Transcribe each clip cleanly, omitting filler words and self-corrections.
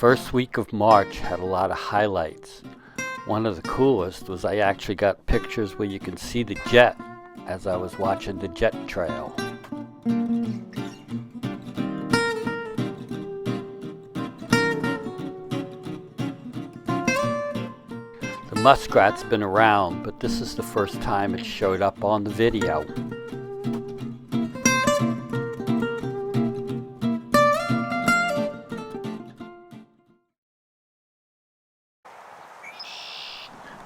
first week of March had a lot of highlights. One of the coolest was I actually got pictures where you can see the jet as I was watching the jet trail. The muskrat's been around, but this is the first time it showed up on the video.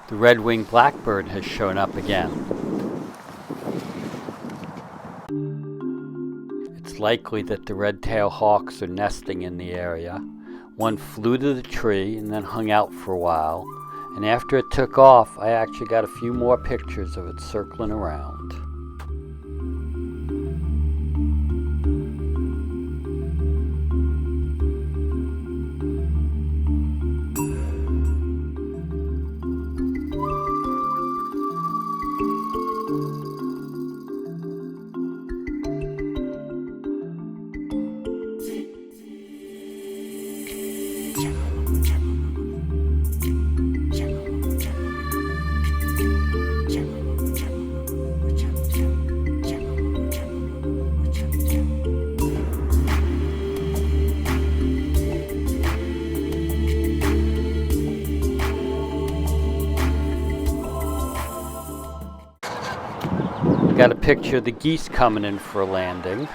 The red-winged blackbird has shown up again. It's likely that the red-tailed hawks are nesting in the area. One flew to the tree and then hung out for a while, and after it took off, I actually got a few more pictures of it circling around. Got a picture of the geese coming in for a landing.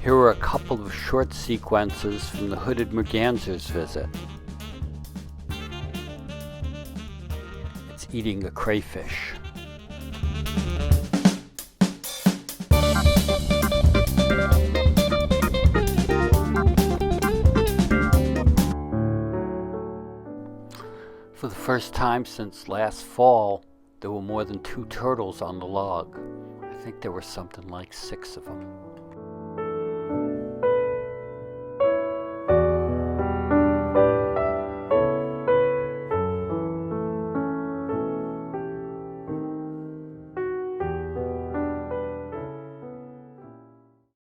Here are a couple of short sequences from the hooded merganser's visit. It's eating a crayfish. For the first time since last fall, there were more than 2 turtles on the log. I think there were something like 6 of them.